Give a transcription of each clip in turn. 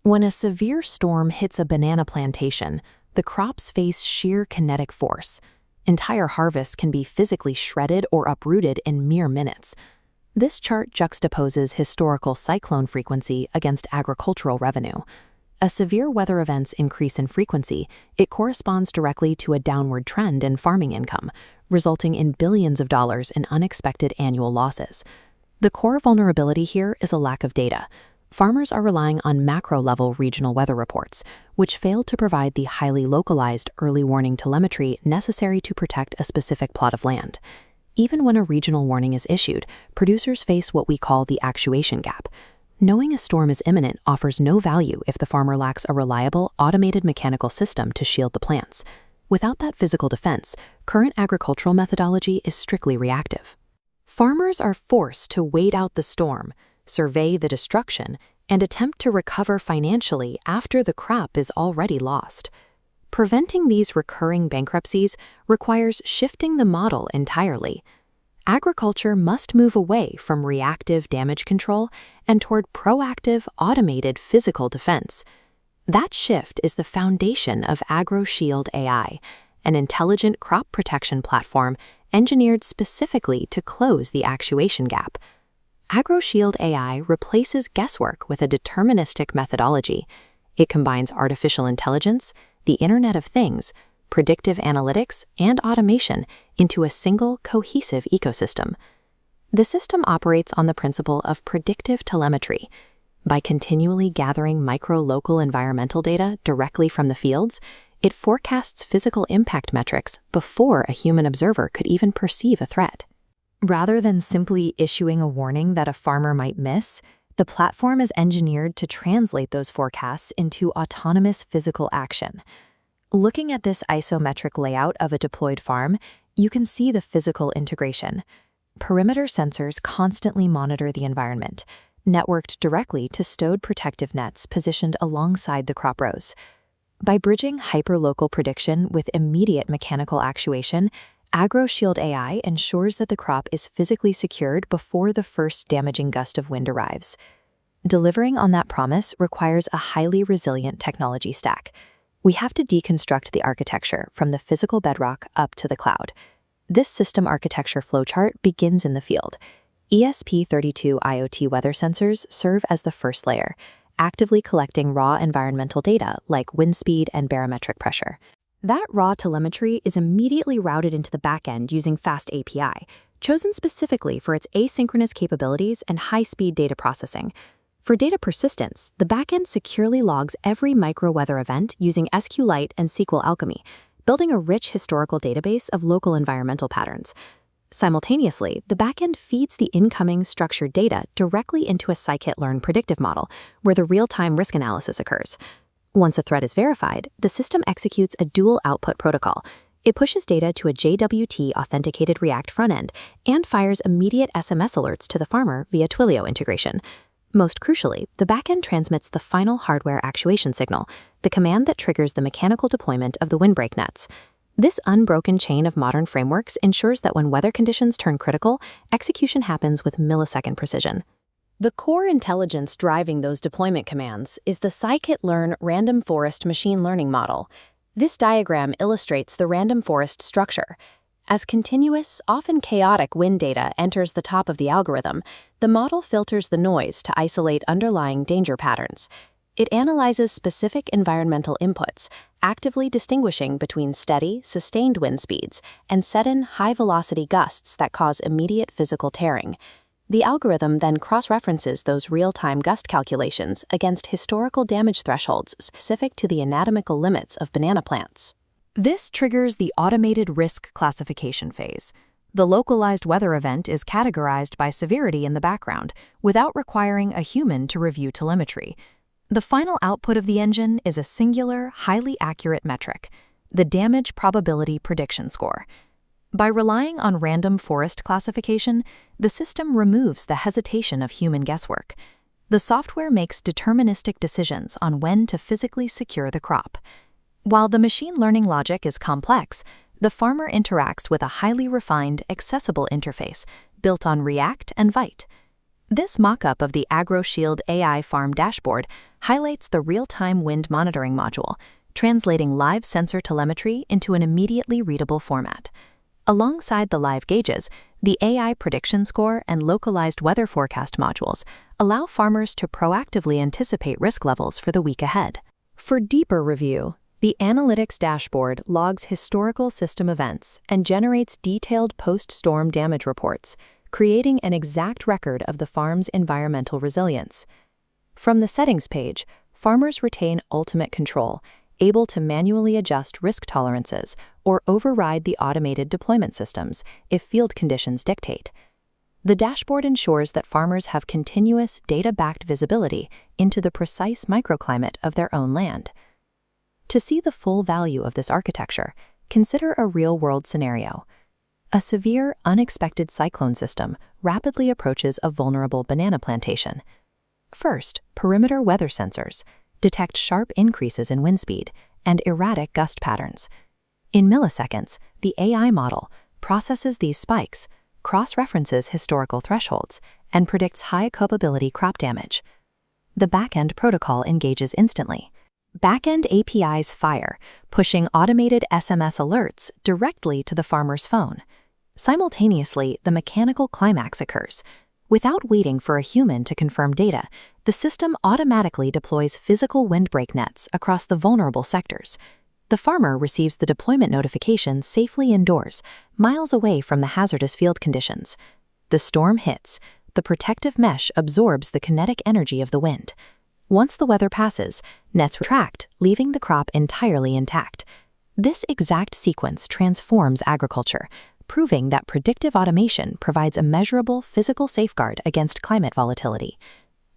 When a severe storm hits a banana plantation, the crops face sheer kinetic force. Entire harvests can be physically shredded or uprooted in mere minutes. This chart juxtaposes historical cyclone frequency against agricultural revenue. As severe weather events increase in frequency, it corresponds directly to a downward trend in farming income, resulting in billions of dollars in unexpected annual losses. The core vulnerability here is a lack of data. Farmers are relying on macro-level regional weather reports, which fail to provide the highly localized early warning telemetry necessary to protect a specific plot of land. Even when a regional warning is issued, producers face what we call the actuation gap. Knowing a storm is imminent offers no value if the farmer lacks a reliable, automated mechanical system to shield the plants. Without that physical defense, current agricultural methodology is strictly reactive. Farmers are forced to wait out the storm, survey the destruction, and attempt to recover financially after the crop is already lost. Preventing these recurring bankruptcies requires shifting the model entirely. Agriculture must move away from reactive damage control and toward proactive, automated physical defense. That shift is the foundation of AgroShield AI, an intelligent crop protection platform engineered specifically to close the actuation gap. AgroShield AI replaces guesswork with a deterministic methodology. It combines artificial intelligence, the Internet of Things, predictive analytics, and automation into a single, cohesive ecosystem. The system operates on the principle of predictive telemetry. By continually gathering micro-local environmental data directly from the fields, it forecasts physical impact metrics before a human observer could even perceive a threat. Rather than simply issuing a warning that a farmer might miss, the platform is engineered to translate those forecasts into autonomous physical action. Looking at this isometric layout of a deployed farm, you can see the physical integration. Perimeter sensors constantly monitor the environment, networked directly to stowed protective nets positioned alongside the crop rows. By bridging hyperlocal prediction with immediate mechanical actuation, AgroShield AI ensures that the crop is physically secured before the first damaging gust of wind arrives. Delivering on that promise requires a highly resilient technology stack. We have to deconstruct the architecture from the physical bedrock up to the cloud. This system architecture flowchart begins in the field. ESP32 IoT weather sensors serve as the first layer, actively collecting raw environmental data like wind speed and barometric pressure. That raw telemetry is immediately routed into the backend using FastAPI, chosen specifically for its asynchronous capabilities and high-speed data processing. For data persistence, the backend securely logs every micro-weather event using SQLite and SQLAlchemy, building a rich historical database of local environmental patterns. Simultaneously, the backend feeds the incoming structured data directly into a Scikit-Learn predictive model, where the real-time risk analysis occurs. Once a threat is verified, the system executes a dual output protocol. It pushes data to a JWT Authenticated React frontend and fires immediate SMS alerts to the farmer via Twilio integration. Most crucially, the backend transmits the final hardware actuation signal, the command that triggers the mechanical deployment of the Windbreak nets. This unbroken chain of modern frameworks ensures that when weather conditions turn critical, execution happens with millisecond precision. The core intelligence driving those deployment commands is the Scikit-Learn random forest machine learning model. This diagram illustrates the random forest structure. As continuous, often chaotic wind data enters the top of the algorithm, the model filters the noise to isolate underlying danger patterns. It analyzes specific environmental inputs, actively distinguishing between steady, sustained wind speeds and sudden, high-velocity gusts that cause immediate physical tearing. The algorithm then cross-references those real-time gust calculations against historical damage thresholds specific to the anatomical limits of banana plants. This triggers the automated risk classification phase. The localized weather event is categorized by severity in the background, without requiring a human to review telemetry. The final output of the engine is a singular, highly accurate metric, the damage probability prediction score. By relying on random forest classification, the system removes the hesitation of human guesswork. The software makes deterministic decisions on when to physically secure the crop. While the machine learning logic is complex, the farmer interacts with a highly refined, accessible interface built on React and Vite. This mock-up of the AgroShield AI farm dashboard highlights the real-time wind monitoring module, translating live sensor telemetry into an immediately readable format. Alongside the live gauges, the AI prediction score and localized weather forecast modules allow farmers to proactively anticipate risk levels for the week ahead. For deeper review, the Analytics dashboard logs historical system events and generates detailed post-storm damage reports, creating an exact record of the farm's environmental resilience. From the settings page, farmers retain ultimate control, able to manually adjust risk tolerances or override the automated deployment systems if field conditions dictate. The dashboard ensures that farmers have continuous data-backed visibility into the precise microclimate of their own land. To see the full value of this architecture, consider a real-world scenario. A severe, unexpected cyclone system rapidly approaches a vulnerable banana plantation. First, perimeter weather sensors detect sharp increases in wind speed and erratic gust patterns. In milliseconds, the AI model processes these spikes, cross-references historical thresholds, and predicts high-probability crop damage. The backend protocol engages instantly. Backend APIs fire, pushing automated SMS alerts directly to the farmer's phone. Simultaneously, the mechanical climax occurs. Without waiting for a human to confirm data, the system automatically deploys physical windbreak nets across the vulnerable sectors. The farmer receives the deployment notification safely indoors, miles away from the hazardous field conditions. The storm hits. The protective mesh absorbs the kinetic energy of the wind. Once the weather passes, nets retract, leaving the crop entirely intact. This exact sequence transforms agriculture, proving that predictive automation provides a measurable physical safeguard against climate volatility.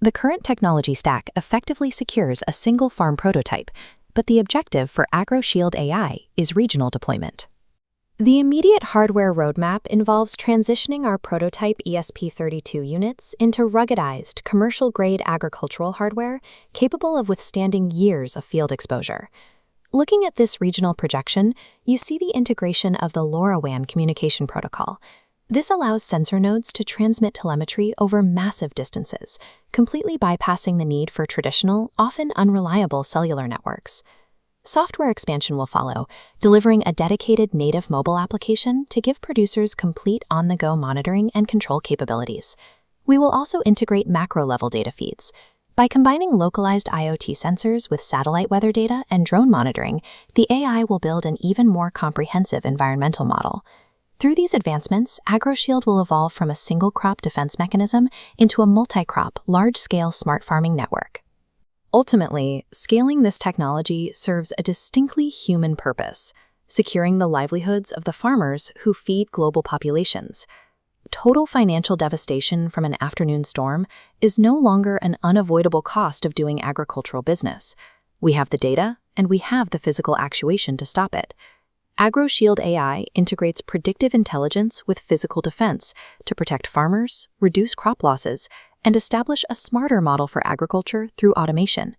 The current technology stack effectively secures a single farm prototype, but the objective for AgroShield AI is regional deployment. The immediate hardware roadmap involves transitioning our prototype ESP32 units into ruggedized, commercial-grade agricultural hardware capable of withstanding years of field exposure. Looking at this regional projection, you see the integration of the LoRaWAN communication protocol. This allows sensor nodes to transmit telemetry over massive distances, completely bypassing the need for traditional, often unreliable cellular networks. Software expansion will follow, delivering a dedicated native mobile application to give producers complete on-the-go monitoring and control capabilities. We will also integrate macro-level data feeds. By combining localized IoT sensors with satellite weather data and drone monitoring, the AI will build an even more comprehensive environmental model. Through these advancements, AgroShield will evolve from a single crop defense mechanism into a multi-crop, large-scale smart farming network. Ultimately, scaling this technology serves a distinctly human purpose, securing the livelihoods of the farmers who feed global populations. Total financial devastation from an afternoon storm is no longer an unavoidable cost of doing agricultural business. We have the data, and we have the physical actuation to stop it. AgroShield AI integrates predictive intelligence with physical defense to protect farmers, reduce crop losses, and establish a smarter model for agriculture through automation.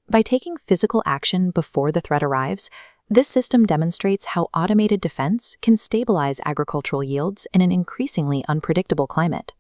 By taking physical action before the threat arrives, this system demonstrates how automated defense can stabilize agricultural yields in an increasingly unpredictable climate.